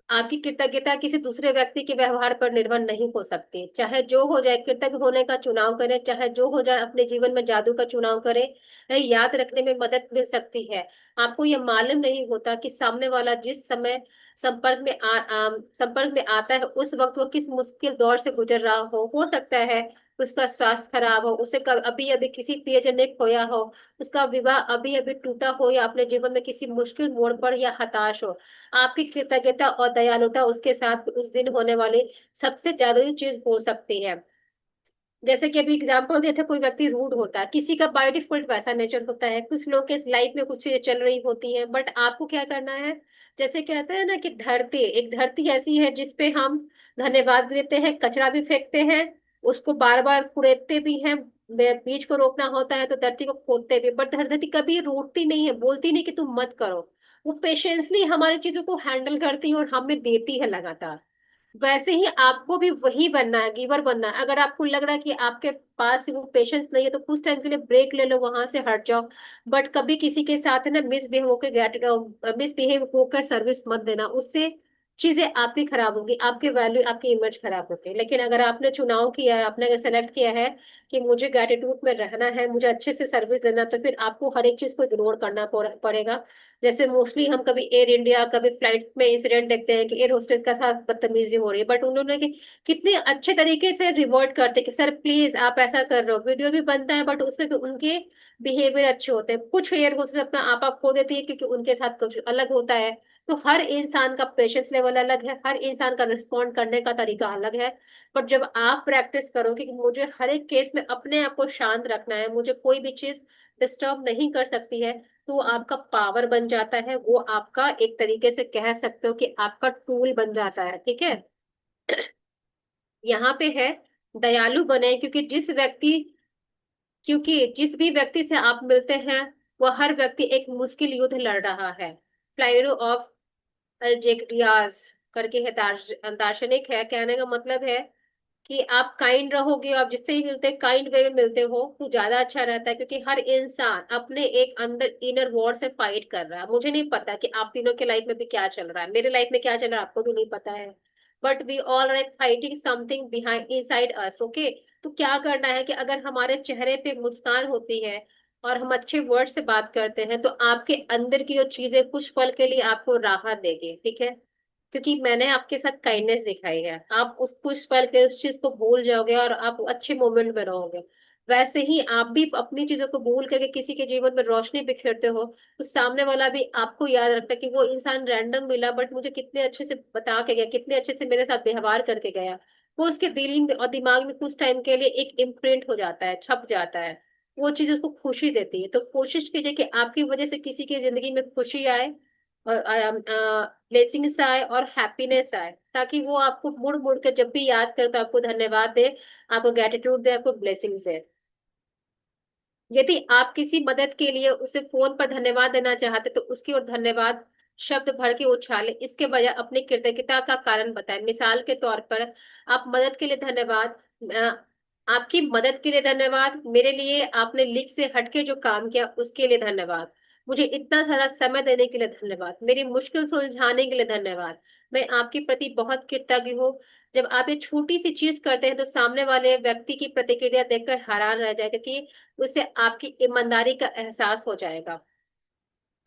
आपकी कृतज्ञता किसी दूसरे व्यक्ति के व्यवहार पर निर्भर नहीं हो सकती। चाहे जो हो जाए, कृतज्ञ होने का चुनाव करें, चाहे जो हो जाए, अपने जीवन में जादू का चुनाव करें। यह याद रखने में मदद मिल सकती है। आपको यह मालूम नहीं होता कि सामने वाला जिस समय संपर्क में आता है उस वक्त वो किस मुश्किल दौर से गुजर रहा हो सकता है उसका स्वास्थ्य खराब हो, उसे अभी अभी किसी प्रियजन ने खोया हो, उसका विवाह अभी अभी टूटा हो, या अपने जीवन में किसी मुश्किल मोड़ पर या हताश हो। आपकी कृतज्ञता और दयालुता उसके साथ उस दिन होने वाली सबसे जादुई चीज हो सकती है। जैसे कि अभी एग्जाम्पल दिया था, कोई व्यक्ति रूड होता है, किसी का बाय डिफॉल्ट वैसा नेचर होता है, कुछ लोग के लाइफ में कुछ चीजें चल रही होती हैं, बट आपको क्या करना है? जैसे कहते हैं ना कि धरती ऐसी है जिसपे हम धन्यवाद भी देते हैं, कचरा भी फेंकते हैं, उसको बार बार कुड़ेदते भी हैं। बीज को रोकना होता है तो धरती को खोदते भी, बट धरती कभी रोकती नहीं है, बोलती नहीं कि तुम मत करो। वो पेशेंसली हमारी चीजों को हैंडल करती है और हमें देती है लगातार। वैसे ही आपको भी वही बनना है, गिवर बनना है। अगर आपको लग रहा है कि आपके पास वो पेशेंस नहीं है तो कुछ टाइम के लिए ब्रेक ले लो, वहां से हट जाओ। बट कभी किसी के साथ है ना मिसबिहेव होकर सर्विस मत देना, उससे चीजें आपकी खराब होगी, आपकी वैल्यू, आपकी इमेज खराब होगी। लेकिन अगर आपने चुनाव किया है, आपने सेलेक्ट किया है कि मुझे ग्रेटिट्यूड में रहना है, मुझे अच्छे से सर्विस देना, तो फिर आपको हर एक चीज को इग्नोर करना पड़ेगा। जैसे मोस्टली हम कभी एयर इंडिया, कभी फ्लाइट में इंसिडेंट देखते हैं कि एयर होस्टेस का साथ बदतमीजी हो रही है, बट उन्होंने कितने अच्छे तरीके से रिवॉर्ड करते कि सर प्लीज आप ऐसा कर रहे हो, वीडियो भी बनता है, बट उसमें भी उनके बिहेवियर अच्छे होते हैं। कुछ एयर होस्टेस अपना आपा खो देती है क्योंकि उनके साथ कुछ अलग होता है। तो हर इंसान का पेशेंस लेवल अलग है, हर इंसान का रिस्पॉन्ड करने का तरीका अलग है। पर जब आप प्रैक्टिस करोगे कि मुझे हर एक केस में अपने आप को शांत रखना है, मुझे कोई भी चीज डिस्टर्ब नहीं कर सकती है, तो वो आपका पावर बन जाता है, वो आपका एक तरीके से कह सकते हो कि आपका टूल बन जाता है। ठीक है। यहाँ पे है दयालु बने, क्योंकि जिस भी व्यक्ति से आप मिलते हैं वह हर व्यक्ति एक मुश्किल युद्ध लड़ रहा है। फ्लाइरो ऑफ अल्जेक्रियास करके है, दार्शनिक है। कहने का मतलब है कि आप काइंड रहोगे, आप जिससे ही मिलते हैं काइंड वे में मिलते हो तो ज्यादा अच्छा रहता है, क्योंकि हर इंसान अपने एक अंदर इनर वॉर से फाइट कर रहा है। मुझे नहीं पता कि आप तीनों के लाइफ में भी क्या चल रहा है, मेरे लाइफ में क्या चल रहा है आपको भी नहीं पता है, but we all are fighting something behind inside us. Okay, तो क्या करना है कि अगर हमारे चेहरे पे मुस्कान होती है और हम अच्छे वर्ड से बात करते हैं, तो आपके अंदर की जो चीजें कुछ पल के लिए आपको राहत देगी, ठीक है। क्योंकि मैंने आपके साथ काइंडनेस दिखाई है, आप उसको इस पल के उस चीज को भूल जाओगे और आप अच्छे मोमेंट में रहोगे। वैसे ही आप भी अपनी चीजों को भूल करके किसी के जीवन में रोशनी बिखेरते हो, तो सामने वाला भी आपको याद रखता है कि वो इंसान रैंडम मिला बट मुझे कितने अच्छे से बता के गया, कितने अच्छे से मेरे साथ व्यवहार करके गया। वो उसके दिल और दिमाग में कुछ टाइम के लिए एक इम्प्रिंट हो जाता है, छप जाता है। वो चीज उसको खुशी देती है। तो कोशिश कीजिए कि आपकी वजह से किसी की जिंदगी में खुशी आए और ब्लेसिंग्स आए और हैप्पीनेस आए, ताकि वो आपको मुड़ मुड़ के जब भी याद करे तो आपको धन्यवाद दे, आपको ग्रेटिट्यूड दे, आपको ब्लेसिंग्स दे। यदि आप किसी मदद के लिए उसे फोन पर धन्यवाद देना चाहते तो उसकी ओर धन्यवाद शब्द भर के उछाले, इसके बजाय अपनी कृतज्ञता का कारण बताएं। मिसाल के तौर पर, आप मदद के लिए धन्यवाद, आपकी मदद के लिए धन्यवाद, मेरे लिए आपने लीक से हटके जो काम किया उसके लिए धन्यवाद, मुझे इतना सारा समय देने के लिए धन्यवाद, मेरी मुश्किल सुलझाने के लिए धन्यवाद, मैं आपके प्रति बहुत कृतज्ञ हूँ। जब आप ये छोटी सी चीज करते हैं तो सामने वाले व्यक्ति की प्रतिक्रिया देखकर हैरान रह जाएगा कि उससे आपकी ईमानदारी का एहसास हो जाएगा।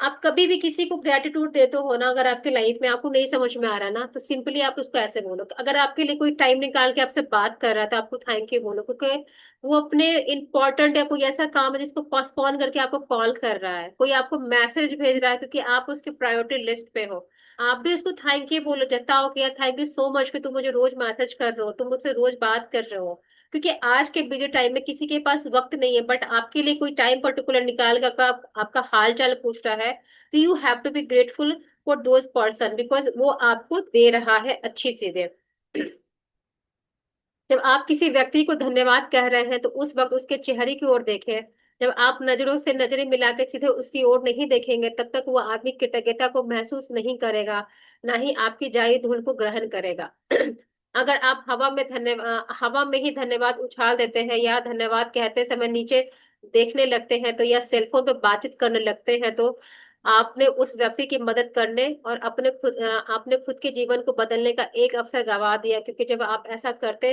आप कभी भी किसी को ग्रेटिट्यूड देते हो ना, अगर आपके लाइफ में आपको नहीं समझ में आ रहा ना, तो सिंपली आप उसको ऐसे बोलो। अगर आपके लिए कोई टाइम निकाल के आपसे बात कर रहा था, आपको थैंक यू बोलो, क्योंकि वो अपने इंपॉर्टेंट या कोई ऐसा काम है जिसको पोस्टपोन करके आपको कॉल कर रहा है, कोई आपको मैसेज भेज रहा है क्योंकि आप उसके प्रायोरिटी लिस्ट पे हो। आप भी उसको थैंक यू बोलो, जताओ कि यार थैंक यू सो मच कि तुम मुझे रोज मैसेज कर रहे हो, तुम मुझसे रोज बात कर रहे हो। क्योंकि आज के बिजी टाइम में किसी के पास वक्त नहीं है, बट आपके लिए कोई टाइम पर्टिकुलर निकाल कर आपका हाल चाल पूछ रहा है, तो you have to be grateful for those person, because वो आपको दे रहा है अच्छी चीजें। जब आप किसी व्यक्ति को धन्यवाद कह रहे हैं तो उस वक्त उसके चेहरे की ओर देखें। जब आप नजरों से नजरें मिलाकर सीधे उसकी ओर नहीं देखेंगे, तब तक वो आदमी कृतज्ञता को महसूस नहीं करेगा, ना ही आपकी जाई धूल को ग्रहण करेगा। अगर आप हवा में ही धन्यवाद उछाल देते हैं, या धन्यवाद कहते समय नीचे देखने लगते हैं, तो या सेलफोन पर बातचीत करने लगते हैं, तो आपने उस व्यक्ति की मदद करने और आपने खुद के जीवन को बदलने का एक अवसर गवा दिया। क्योंकि जब आप ऐसा करते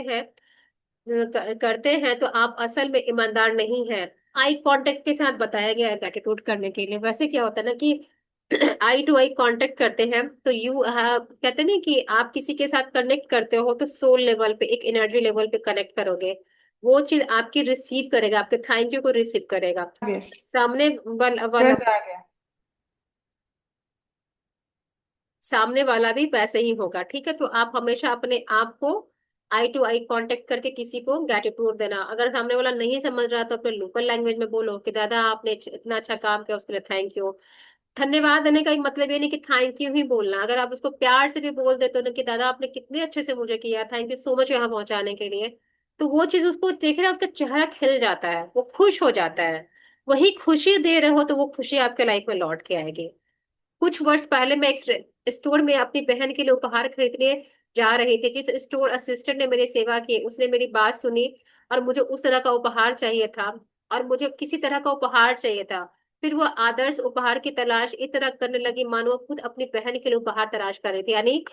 हैं तो आप असल में ईमानदार नहीं हैं। आई कांटेक्ट के साथ बताया गया है ग्रेटिट्यूड करने के लिए। वैसे क्या होता है ना कि आई टू आई कांटेक्ट करते हैं तो कहते हैं ना कि आप किसी के साथ कनेक्ट करते हो तो सोल लेवल पे, एक एनर्जी लेवल पे कनेक्ट करोगे। वो चीज आपकी रिसीव करेगा, आपके थैंक यू को रिसीव करेगा। आगे सामने वाला तुरंत आ गया। सामने वाला भी वैसे ही होगा, ठीक है। तो आप हमेशा अपने आप को आई टू आई कांटेक्ट करके किसी को ग्रेटिट्यूड देना। अगर सामने वाला नहीं समझ रहा तो अपने लोकल लैंग्वेज में बोलो कि दादा आपने इतना अच्छा काम किया, उसके लिए थैंक यू। धन्यवाद देने का मतलब ये नहीं कि थैंक यू ही बोलना। अगर आप उसको प्यार से भी बोल देते हो ना कि दादा आपने कितने अच्छे से मुझे किया, थैंक यू सो मच यहाँ पहुंचाने के लिए, तो वो चीज उसको देख रहा है, उसका चेहरा खिल जाता है, वो खुश हो जाता है। वही खुशी दे रहे हो तो वो खुशी आपके लाइफ में लौट के आएगी। कुछ वर्ष पहले मैं एक स्टोर में अपनी बहन के लिए उपहार खरीदने जा रही थी। जिस स्टोर असिस्टेंट ने मेरी सेवा की, उसने मेरी बात सुनी और मुझे उस तरह का उपहार चाहिए था, और मुझे किसी तरह का उपहार चाहिए था। फिर वो आदर्श उपहार की तलाश इस तरह करने लगी मानो वो खुद अपनी बहन के लिए उपहार तलाश कर रही थी। यानी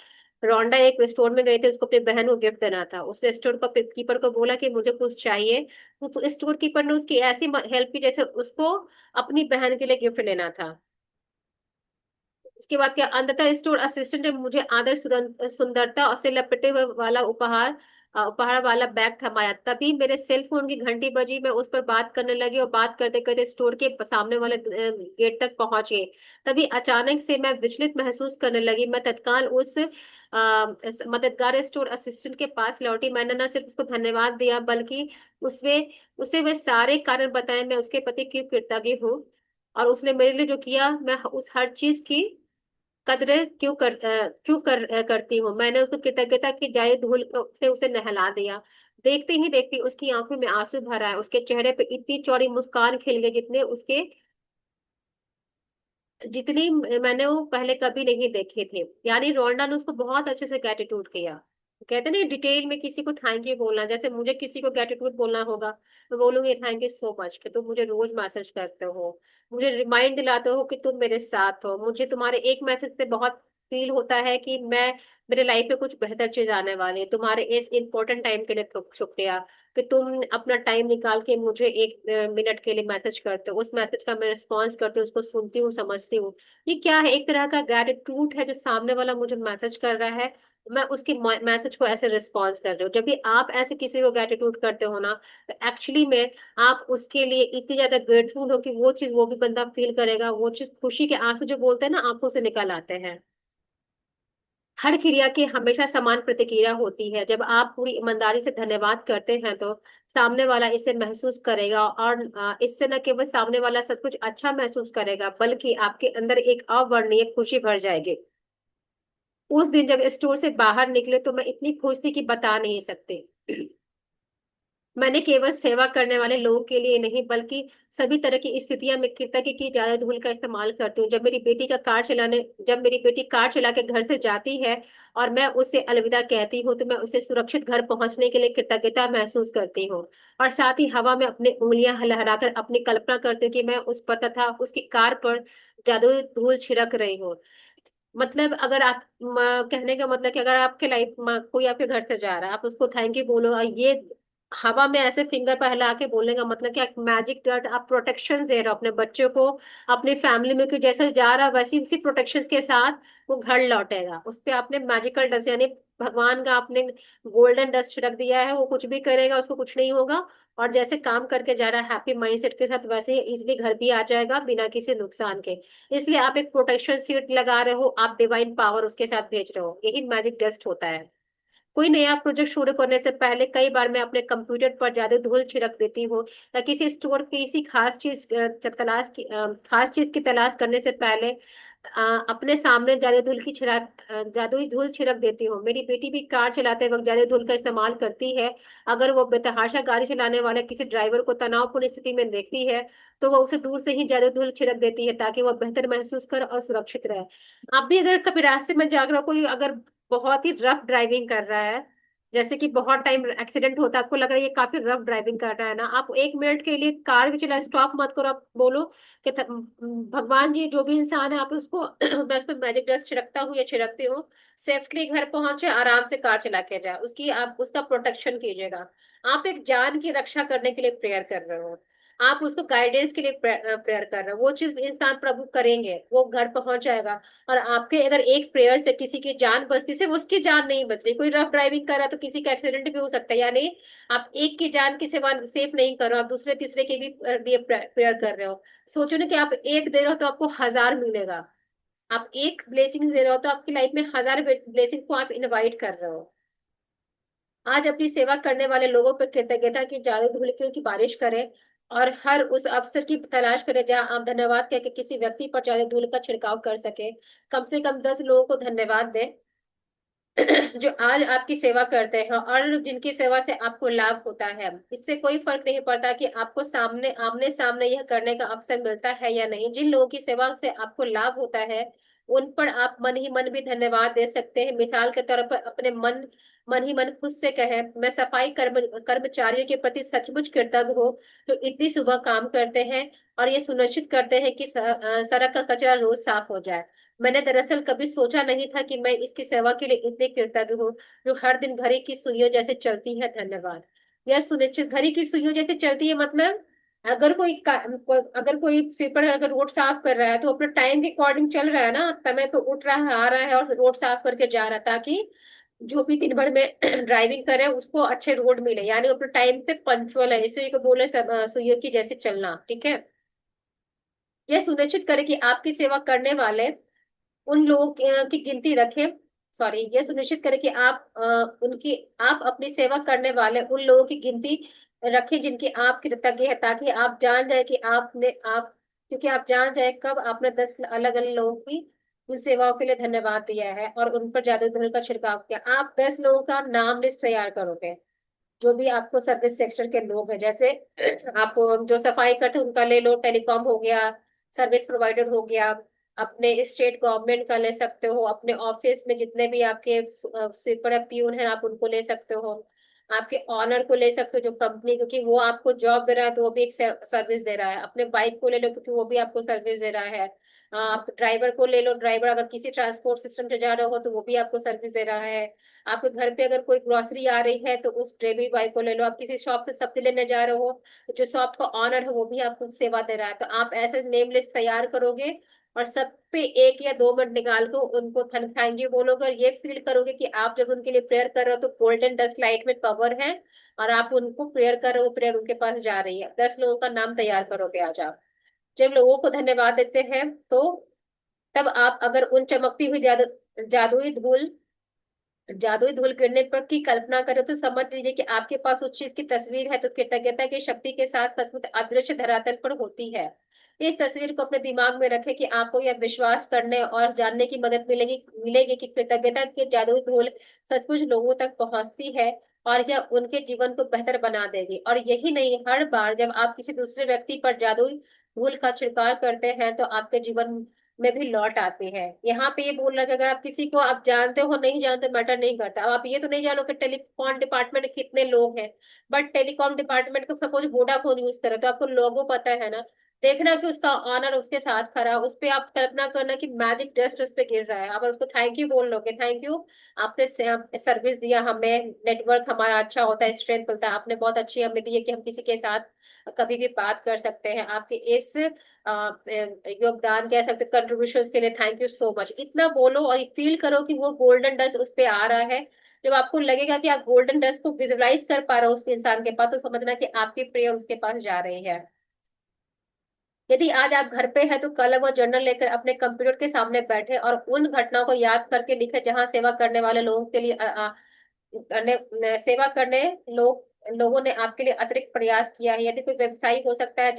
रोंडा एक स्टोर में गई थी, उसको अपनी बहन को गिफ्ट देना था। उसने स्टोर का कीपर को बोला कि मुझे कुछ चाहिए, तो स्टोर कीपर ने उसकी ऐसी हेल्प की जैसे उसको अपनी बहन के लिए गिफ्ट लेना था। इसके बाद क्या, अंततः स्टोर असिस्टेंट ने मुझे आदर सुंदरता और से लपेटे हुए वाला उपहार वाला बैग थमाया। तभी मेरे सेल फोन की घंटी बजी, मैं उस पर बात करने लगी और बात करते करते स्टोर के सामने वाले गेट तक पहुंच गई। तभी अचानक से मैं विचलित महसूस करने लगी। मैं तत्काल उस मददगार स्टोर असिस्टेंट के पास लौटी। मैंने न सिर्फ उसको धन्यवाद दिया, बल्कि उसमें उसे वे सारे कारण बताए मैं उसके प्रति क्यों कृतज्ञ हूँ, और उसने मेरे लिए जो किया मैं उस हर चीज की कदर करती हूँ। मैंने उसको कृतज्ञता की जाय धूल से उसे नहला दिया। देखते ही देखते उसकी आंखों में आंसू भर आए, उसके चेहरे पे इतनी चौड़ी मुस्कान खिल गई जितनी मैंने वो पहले कभी नहीं देखे थे। यानी रोल्डा ने उसको बहुत अच्छे से ग्रेटिट्यूड किया। कहते हैं ना डिटेल में किसी को थैंक यू बोलना, जैसे मुझे किसी को ग्रेटिट्यूड बोलना होगा तो बोलूंगी थैंक यू सो मच कि तुम मुझे रोज मैसेज करते हो, मुझे रिमाइंड दिलाते हो कि तुम मेरे साथ हो, मुझे तुम्हारे एक मैसेज से बहुत फील होता है कि मैं मेरे लाइफ में कुछ बेहतर चीज आने वाली है। तुम्हारे इस इम्पोर्टेंट टाइम के लिए शुक्रिया कि तुम अपना टाइम निकाल के मुझे एक मिनट के लिए मैसेज करते हो, उस मैसेज का मैं रिस्पॉन्स करती हूँ, उसको सुनती हूँ, समझती हूँ। ये क्या है, एक तरह का ग्रेटिट्यूड है जो सामने वाला मुझे मैसेज कर रहा है, मैं उसकी मैसेज को ऐसे रिस्पॉन्स कर रही हूँ। जब भी आप ऐसे किसी को ग्रेटिट्यूड करते हो ना, तो एक्चुअली में आप उसके लिए इतनी ज्यादा ग्रेटफुल हो कि वो चीज वो भी बंदा फील करेगा, वो चीज खुशी के आंसू जो बोलते हैं ना आंखों से निकल आते हैं। हर क्रिया की हमेशा समान प्रतिक्रिया होती है, जब आप पूरी ईमानदारी से धन्यवाद करते हैं तो सामने वाला इसे महसूस करेगा, और इससे न केवल सामने वाला सब कुछ अच्छा महसूस करेगा बल्कि आपके अंदर एक अवर्णनीय खुशी भर जाएगी। उस दिन जब स्टोर से बाहर निकले तो मैं इतनी खुश थी कि बता नहीं सकते। मैंने केवल सेवा करने वाले लोगों के लिए नहीं बल्कि सभी तरह की स्थितियां में कृतज्ञ की ज्यादा धूल का इस्तेमाल करती हूँ। जब मेरी बेटी कार चला के घर से जाती है और मैं उसे अलविदा कहती हूँ तो मैं उसे सुरक्षित घर पहुंचने के लिए कृतज्ञता महसूस करती हूँ, और साथ ही हवा में अपनी उंगलियां लहराकर अपनी कल्पना करती हूँ कि मैं उस पर तथा उसकी कार पर जादुई धूल छिड़क रही हूँ। मतलब अगर आप कहने का मतलब कि अगर आपके लाइफ में कोई आपके घर से जा रहा है, आप उसको थैंक यू बोलो, और ये हवा में ऐसे फिंगर पर हिला के बोलने का मतलब क्या, मैजिक डॉट आप प्रोटेक्शन दे रहे हो अपने बच्चों को, अपनी फैमिली में, कि जैसे जा रहा है वैसी उसी प्रोटेक्शन के साथ वो घर लौटेगा। उस पे आपने मैजिकल डस्ट यानी भगवान का आपने गोल्डन डस्ट छिड़क दिया है, वो कुछ भी करेगा उसको कुछ नहीं होगा। और जैसे काम करके जा रहा है हैप्पी माइंडसेट के साथ, वैसे ही इजिली घर भी आ जाएगा बिना किसी नुकसान के। इसलिए आप एक प्रोटेक्शन शीट लगा रहे हो, आप डिवाइन पावर उसके साथ भेज रहे हो, यही मैजिक डस्ट होता है। कोई नया प्रोजेक्ट शुरू करने से पहले कई बार मैं अपने कंप्यूटर पर ज्यादा धूल छिड़क देती हूँ, या किसी स्टोर की किसी खास चीज की तलाश करने से पहले अपने सामने जादुई धूल छिड़क देती हूँ। मेरी बेटी भी कार चलाते वक्त जादुई धूल का इस्तेमाल करती है। अगर वो बेतहाशा गाड़ी चलाने वाले किसी ड्राइवर को तनावपूर्ण स्थिति में देखती है तो वो उसे दूर से ही जादुई धूल छिड़क देती है ताकि वह बेहतर महसूस करे और सुरक्षित रहे। आप भी अगर कभी रास्ते में जाकर कोई अगर बहुत ही रफ ड्राइविंग कर रहा है, जैसे कि बहुत टाइम एक्सीडेंट होता है, आपको लग रहा है ये काफी रफ ड्राइविंग कर रहा है ना, आप एक मिनट के लिए कार भी चला स्टॉप मत करो, आप बोलो कि भगवान जी जो भी इंसान है आप उसको मैं उस पर मैजिक डस्ट छिड़कता हूँ या छिड़कती हूँ, सेफ्टली घर पहुंचे, आराम से कार चला के जाए, उसकी आप उसका प्रोटेक्शन कीजिएगा। आप एक जान की रक्षा करने के लिए प्रेयर कर रहे हो, आप उसको गाइडेंस के लिए प्रेयर कर रहे हो, वो चीज इंसान प्रभु करेंगे, वो घर पहुंच जाएगा। और आपके अगर एक प्रेयर से किसी की जान बचती, से उसकी जान नहीं बच रही, कोई रफ ड्राइविंग कर रहा है तो किसी का एक्सीडेंट भी हो सकता है, यानी आप एक की जान की सेवा सेफ नहीं कर रहे हो, आप दूसरे तीसरे की भी लिए प्रेयर कर रहे हो। सोचो ना कि आप एक दे रहे हो तो आपको 1000 मिलेगा, आप एक ब्लेसिंग दे रहे हो तो आपकी लाइफ में 1000 ब्लेसिंग को आप इनवाइट कर रहे हो। आज अपनी सेवा करने वाले लोगों पर कृतज्ञता की जादू धूलियों की बारिश करें, और हर उस अवसर की तलाश करें जहां आप धन्यवाद कह के किसी व्यक्ति पर जादू धूल का छिड़काव कर सके। कम से कम 10 लोगों को धन्यवाद दें जो आज आपकी सेवा करते हैं और जिनकी सेवा से आपको लाभ होता है। इससे कोई फर्क नहीं पड़ता कि आपको आमने सामने यह करने का अवसर मिलता है या नहीं। जिन लोगों की सेवा से आपको लाभ होता है उन पर आप मन ही मन भी धन्यवाद दे सकते हैं। मिसाल के तौर पर अपने मन ही मन खुद से कहें, मैं सफाई कर्मचारियों के प्रति सचमुच कृतज्ञ हूँ जो इतनी सुबह काम करते हैं और ये सुनिश्चित करते हैं कि सड़क का कचरा रोज साफ हो जाए। मैंने दरअसल कभी सोचा नहीं था कि मैं इसकी सेवा के लिए इतनी कृतज्ञ हूँ जो हर दिन घड़ी की सुइयों जैसे चलती है। धन्यवाद। यह सुनिश्चित घड़ी की सुइयों जैसे चलती है मतलब, अगर कोई स्वीपर अगर रोड साफ कर रहा है तो अपने टाइम के अकॉर्डिंग चल रहा है ना, समय पे उठ रहा है, आ रहा है और रोड साफ करके जा रहा है, ताकि जो भी दिन भर में ड्राइविंग करे उसको अच्छे रोड मिले, यानी अपने टाइम से पंचुअल है, इसे को बोले सुइयों की जैसे चलना। ठीक है। यह सुनिश्चित करे कि आपकी सेवा करने वाले उन लोगों की गिनती रखें, सॉरी, ये सुनिश्चित करें कि आप अपनी सेवा करने वाले उन लोगों की गिनती रखें जिनकी आप कृतज्ञ है, ताकि आप जान जाए कि क्योंकि आप जान जाए कब आपने 10 अलग अलग लोगों की उस सेवाओं के लिए धन्यवाद दिया है और उन पर जादू धूल का छिड़काव किया। आप 10 लोगों का नाम लिस्ट तैयार करोगे, जो भी आपको सर्विस सेक्टर के लोग हैं, जैसे आप जो सफाई करते हैं उनका ले लो, टेलीकॉम हो गया, सर्विस प्रोवाइडर हो गया, अपने स्टेट गवर्नमेंट का ले सकते हो, अपने ऑफिस में जितने भी आपके स्वीपर प्यून है आप उनको ले सकते हो, आपके ऑनर को ले सकते हो जो कंपनी, क्योंकि वो आपको जॉब दे रहा है तो वो भी एक सर्विस दे रहा है। अपने बाइक को ले लो क्योंकि वो भी आपको सर्विस दे रहा है। आप ड्राइवर को ले लो, ड्राइवर अगर किसी ट्रांसपोर्ट सिस्टम से जा रहे हो तो वो भी आपको सर्विस दे रहा है। आपके घर पे अगर कोई ग्रोसरी आ रही है तो उस डिलीवरी बॉय को ले लो। आप किसी शॉप से सब्जी लेने जा रहे हो तो जो शॉप का ऑनर है वो भी आपको सेवा दे रहा है। तो आप ऐसे नेम लिस्ट तैयार करोगे और सब पे 1 या 2 मिनट निकाल के उनको थैंक यू बोलोगे, और ये फील करोगे कि आप जब उनके लिए प्रेयर कर रहे हो तो गोल्डन डस्ट लाइट में कवर है और आप उनको प्रेयर कर रहे हो, प्रेयर उनके पास जा रही है। 10 लोगों का नाम तैयार करोगे आज आप। जब लोगों को धन्यवाद देते हैं तो तब आप अगर उन चमकती हुई जादुई धूल जादुई धूल गिरने पर की कल्पना करें तो समझ लीजिए कि आपके पास उस चीज की तस्वीर है तो कृतज्ञता की शक्ति के साथ सचमुच अदृश्य धरातल पर होती है। इस तस्वीर को अपने दिमाग में रखें कि आपको यह विश्वास करने और जानने की मदद मिलेगी मिलेगी कि कृतज्ञता की जादुई धूल सचमुच लोगों तक पहुंचती है और यह उनके जीवन को बेहतर बना देगी। और यही नहीं, हर बार जब आप किसी दूसरे व्यक्ति पर जादुई धूल का छिड़काव करते हैं तो आपके जीवन में भी लौट आते हैं। यहाँ पे ये बोल रहा है कि अगर आप किसी को आप जानते हो नहीं जानते मैटर नहीं करता। अब आप ये तो नहीं जानो कि टेलीकॉम डिपार्टमेंट में कितने लोग हैं, बट टेलीकॉम डिपार्टमेंट को सपोज वोडाफोन यूज करे तो आपको लोगो पता है ना। देखना कि उसका ऑनर उसके साथ खड़ा है, उस पे आप कल्पना करना कि मैजिक डस्ट उस पे गिर रहा है, आप उसको थैंक यू बोल लोगे, थैंक यू आपने सर्विस दिया हमें, नेटवर्क हमारा अच्छा होता है, स्ट्रेंथ मिलता है, आपने बहुत अच्छी हमें दी है कि हम किसी के साथ कभी भी बात कर सकते हैं। आपके इस योगदान कह सकते कंट्रीब्यूशन के लिए थैंक यू सो मच, इतना बोलो और फील करो कि वो गोल्डन डस्ट उस पे आ रहा है। जब आपको लगेगा कि आप गोल्डन डस्ट को विजुअलाइज कर पा रहे हो उस इंसान के पास तो समझना कि आपकी प्रेयर उसके पास जा रही है। यदि आज आप घर पे हैं तो कल वो जर्नल लेकर अपने कंप्यूटर के सामने बैठे और उन घटनाओं को याद करके लिखे जहां सेवा करने वाले लोगों के लिए सेवा करने लोगों ने आपके लिए अतिरिक्त प्रयास किया है। यदि कोई व्यवसायी हो सकता है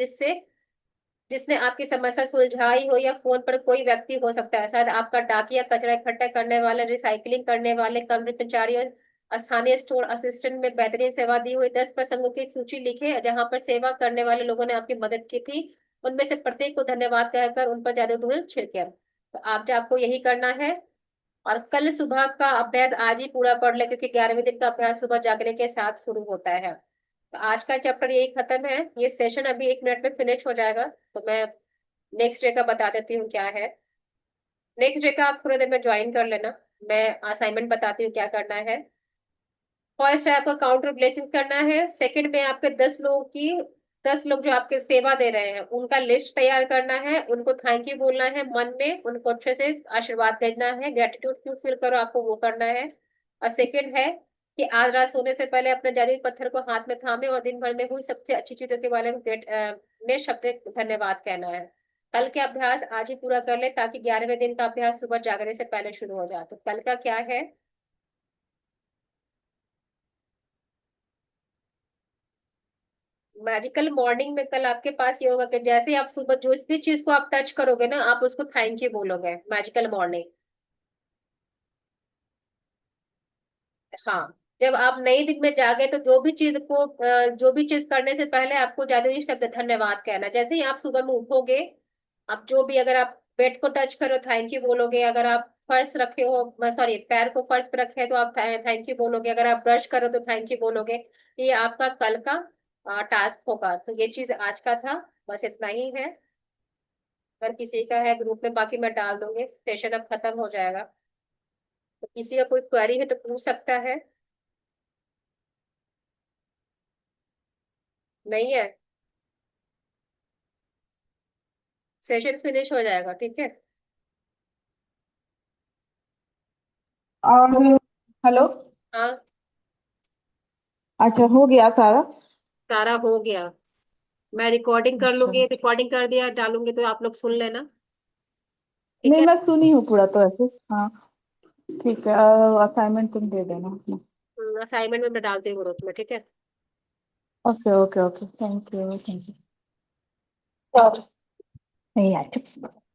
जिसने आपकी समस्या सुलझाई हो, या फोन पर कोई व्यक्ति हो सकता है, शायद आपका डाकिया, कचरा इकट्ठा करने वाले, रिसाइकलिंग करने वाले कर्मचारी और स्थानीय स्टोर असिस्टेंट में बेहतरीन सेवा दी हुई 10 प्रसंगों की सूची लिखे जहां पर सेवा करने वाले लोगों ने आपकी मदद की थी। उनमें से प्रत्येक को धन्यवाद कहकर उन पर जादू धूल छिड़के। तो आप जो आपको यही करना है। और कल सुबह का अभ्यास आज ही पूरा पढ़ ले क्योंकि 11वें दिन का अभ्यास सुबह जागने के साथ शुरू होता है। तो आज का चैप्टर यही खत्म है, ये सेशन अभी 1 मिनट में फिनिश हो जाएगा। तो मैं नेक्स्ट डे का बता देती हूँ क्या है। नेक्स्ट डे का आप थोड़ी देर में ज्वाइन कर लेना, मैं असाइनमेंट बताती हूँ क्या करना है। फर्स्ट है आपका काउंटर ब्लेसिंग करना है। सेकंड में आपके 10 लोग जो आपके सेवा दे रहे हैं उनका लिस्ट तैयार करना है, उनको थैंक यू बोलना है मन में, उनको अच्छे से आशीर्वाद भेजना है, ग्रेटिट्यूड क्यों फील करो आपको वो करना है। और सेकंड है कि आज रात सोने से पहले अपने जादुई पत्थर को हाथ में थामे और दिन भर में हुई सबसे अच्छी चीजों के बारे में में शब्द धन्यवाद कहना है। कल के अभ्यास आज ही पूरा कर ले ताकि 11वें दिन का अभ्यास सुबह जागने से पहले शुरू हो जाए। तो कल का क्या है? मैजिकल मॉर्निंग में कल आपके पास ये होगा कि जैसे ही आप सुबह जो भी चीज को आप टच करोगे ना आप उसको थैंक यू बोलोगे, मैजिकल मॉर्निंग। हाँ, जब आप नई दिन में जागे तो जो भी चीज करने से पहले आपको जादुई शब्द धन्यवाद कहना। जैसे ही आप सुबह में उठोगे, आप जो भी अगर आप बेड को टच करो थैंक यू बोलोगे, अगर आप फर्श रखे हो, सॉरी पैर को फर्श पर रखे तो आप थैंक यू बोलोगे, अगर आप ब्रश करो तो थैंक यू बोलोगे। ये आपका कल का टास्क होगा। तो ये चीज आज का था, बस इतना ही है। अगर किसी का है ग्रुप में, बाकी मैं डाल दूंगी, सेशन अब खत्म हो जाएगा। तो किसी का कोई क्वेरी है तो पूछ सकता है। नहीं है, सेशन फिनिश हो जाएगा, ठीक है। और हेलो। हाँ, अच्छा, हो गया सारा? सारा हो गया। मैं रिकॉर्डिंग कर अच्छा, लूंगी, रिकॉर्डिंग कर दिया डालूंगी तो आप लोग सुन लेना, ठीक नहीं है। मैं सुनी हूँ पूरा तो ऐसे। हाँ, ठीक है। असाइनमेंट तुम दे देना अपना। असाइनमेंट में मैं डालती हूँ ग्रुप में, ठीक है। Okay okay okay, thank you thank you. नहीं यार।